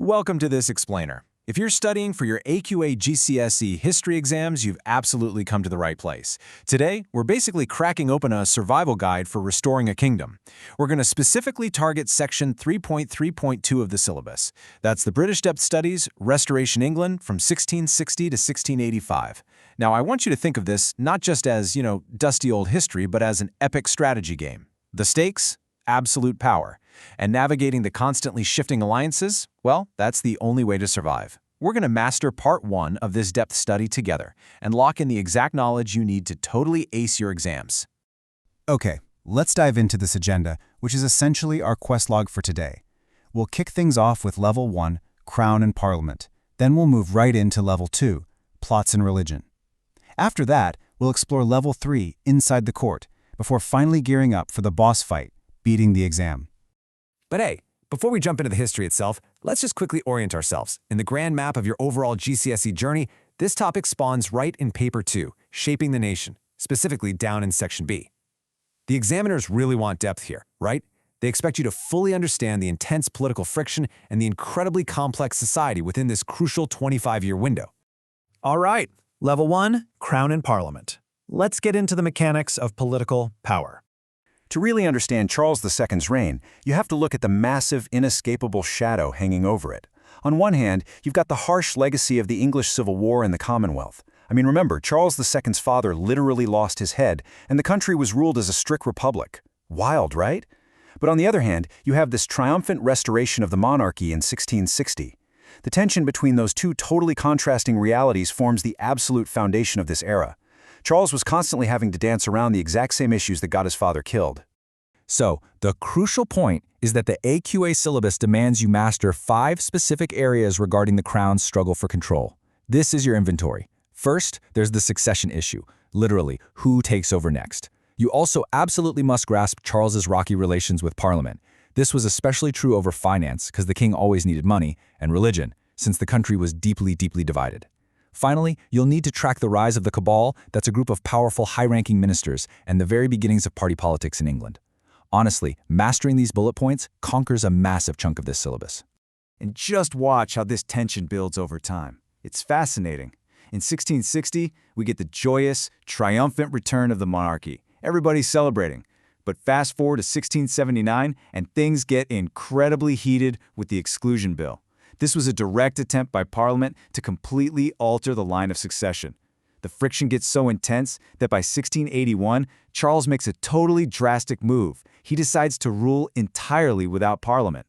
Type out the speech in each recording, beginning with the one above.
Welcome to this explainer. If you're studying for your AQA GCSE History exams, you've absolutely come to the right place. Today, we're basically cracking open a survival guide for restoring a kingdom. We're going to specifically target section 3.3.2 of the syllabus. That's the British Depth Studies, Restoration England from 1660 to 1685. Now, I want you to think of this not just as, dusty old history, but as an epic strategy game. The stakes? Absolute power. And navigating the constantly shifting alliances? Well, that's the only way to survive. We're going to master part 1 of this depth study together and lock in the exact knowledge you need to totally ace your exams. Okay, let's dive into this agenda, which is essentially our quest log for today. We'll kick things off with Level 1, Crown and Parliament. Then we'll move right into Level 2, Plots and Religion. After that, we'll explore Level 3, Inside the Court, before finally gearing up for the boss fight, beating the exam. But hey, before we jump into the history itself, let's just quickly orient ourselves. In the grand map of your overall GCSE journey, this topic spawns right in Paper 2, Shaping the Nation, specifically down in Section B. The examiners really want depth here, right? They expect you to fully understand the intense political friction and the incredibly complex society within this crucial 25-year window. All right, Level 1, Crown and Parliament. Let's get into the mechanics of political power. To really understand Charles II's reign, you have to look at the massive, inescapable shadow hanging over it. On one hand, you've got the harsh legacy of the English Civil War and the Commonwealth. Remember, Charles II's father literally lost his head, and the country was ruled as a strict republic. Wild, right? But on the other hand, you have this triumphant restoration of the monarchy in 1660. The tension between those two totally contrasting realities forms the absolute foundation of this era. Charles was constantly having to dance around the exact same issues that got his father killed. So, the crucial point is that the AQA syllabus demands you master 5 specific areas regarding the crown's struggle for control. This is your inventory. First, there's the succession issue, literally, who takes over next. You also absolutely must grasp Charles's rocky relations with Parliament. This was especially true over finance, because the king always needed money, and religion, since the country was deeply divided. Finally, you'll need to track the rise of the cabal, that's a group of powerful, high-ranking ministers, and the very beginnings of party politics in England. Honestly, mastering these bullet points conquers a massive chunk of this syllabus. And just watch how this tension builds over time. It's fascinating. In 1660, we get the joyous, triumphant return of the monarchy. Everybody's celebrating. But fast forward to 1679, and things get incredibly heated with the Exclusion Bill. This was a direct attempt by Parliament to completely alter the line of succession. The friction gets so intense that by 1681, Charles makes a totally drastic move. He decides to rule entirely without Parliament.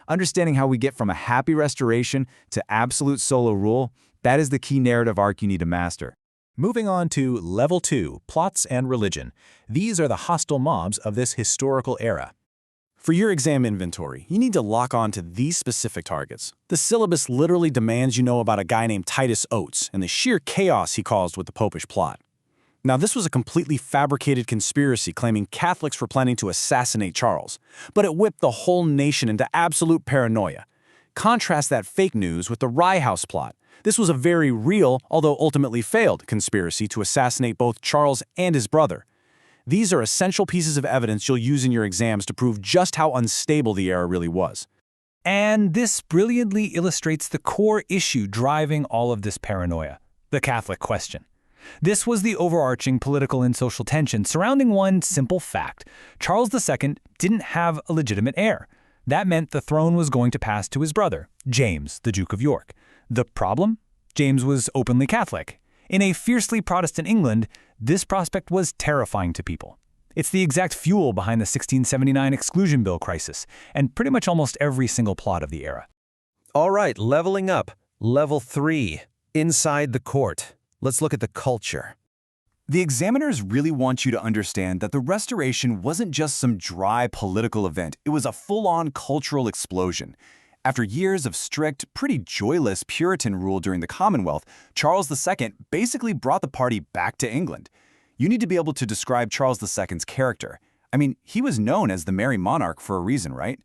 Understanding how we get from a happy restoration to absolute solo rule, that is the key narrative arc you need to master. Moving on to Level 2, Plots and Religion. These are the hostile mobs of this historical era. For your exam inventory, you need to lock on to these specific targets. The syllabus literally demands you know about a guy named Titus Oates and the sheer chaos he caused with the Popish plot. Now, this was a completely fabricated conspiracy claiming Catholics were planning to assassinate Charles, but it whipped the whole nation into absolute paranoia. Contrast that fake news with the Rye House plot. This was a very real, although ultimately failed, conspiracy to assassinate both Charles and his brother. These are essential pieces of evidence you'll use in your exams to prove just how unstable the era really was. And this brilliantly illustrates the core issue driving all of this paranoia, the Catholic question. This was the overarching political and social tension surrounding one simple fact. Charles II didn't have a legitimate heir. That meant the throne was going to pass to his brother, James, the Duke of York. The problem? James was openly Catholic. In a fiercely Protestant England, this prospect was terrifying to people. It's the exact fuel behind the 1679 Exclusion Bill crisis, and pretty much almost every single plot of the era. All right, leveling up. Level 3, Inside the Court. Let's look at the culture. The examiners really want you to understand that the Restoration wasn't just some dry political event. It was a full-on cultural explosion. After years of strict, pretty joyless Puritan rule during the Commonwealth, Charles II basically brought the party back to England. You need to be able to describe Charles II's character. He was known as the Merry Monarch for a reason, right?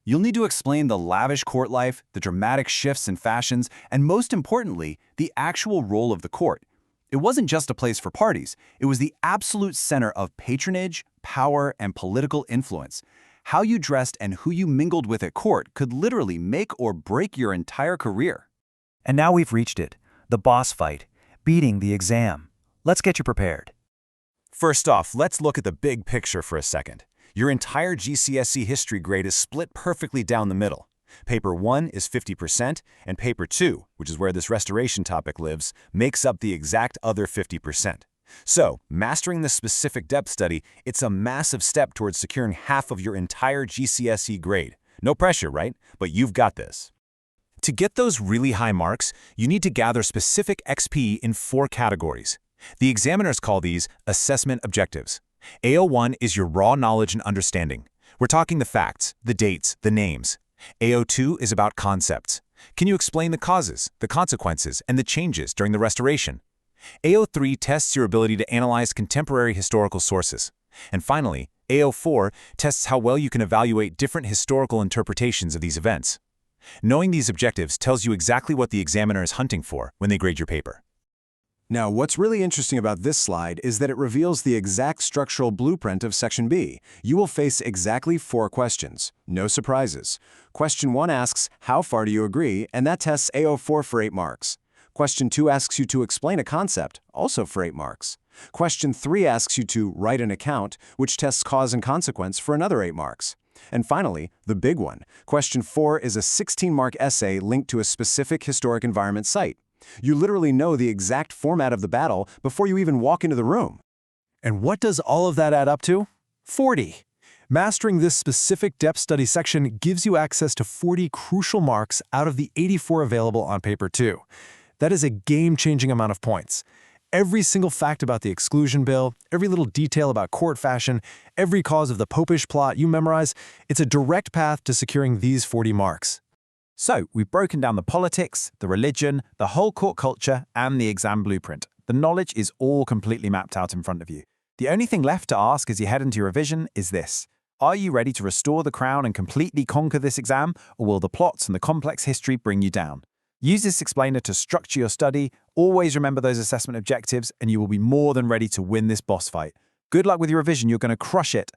You'll need to explain the lavish court life, the dramatic shifts in fashions, and most importantly, the actual role of the court. It wasn't just a place for parties. It was the absolute center of patronage, power, and political influence. How you dressed and who you mingled with at court could literally make or break your entire career. And now we've reached it, the boss fight, beating the exam. Let's get you prepared. First off, let's look at the big picture for a second. Your entire GCSE history grade is split perfectly down the middle. Paper 1 is 50%, and Paper 2, which is where this restoration topic lives, makes up the exact other 50%. So, mastering this specific depth study, it's a massive step towards securing half of your entire GCSE grade. No pressure, right? But you've got this. To get those really high marks, you need to gather specific XP in 4 categories. The examiners call these assessment objectives. AO1 is your raw knowledge and understanding. We're talking the facts, the dates, the names. AO2 is about concepts. Can you explain the causes, the consequences, and the changes during the restoration? AO3 tests your ability to analyze contemporary historical sources. And finally, AO4 tests how well you can evaluate different historical interpretations of these events. Knowing these objectives tells you exactly what the examiner is hunting for when they grade your paper. Now, what's really interesting about this slide is that it reveals the exact structural blueprint of Section B. You will face exactly 4 questions. No surprises. Question 1 asks, how far do you agree? And that tests AO4 for 8 marks. Question 2 asks you to explain a concept, also for 8 marks. Question 3 asks you to write an account, which tests cause and consequence for another 8 marks. And finally, the big one. Question 4 is a 16-mark essay linked to a specific historic environment site. You literally know the exact format of the battle before you even walk into the room. And what does all of that add up to? 40. Mastering this specific depth study section gives you access to 40 crucial marks out of the 84 available on Paper 2. That is a game-changing amount of points. Every single fact about the exclusion bill, every little detail about court fashion, every cause of the popish plot you memorize, it's a direct path to securing these 40 marks. So, we've broken down the politics, the religion, the whole court culture, and the exam blueprint. The knowledge is all completely mapped out in front of you. The only thing left to ask as you head into your revision is this. Are you ready to restore the crown and completely conquer this exam, or will the plots and the complex history bring you down? Use this explainer to structure your study, always remember those assessment objectives, and you will be more than ready to win this boss fight. Good luck with your revision, you're going to crush it.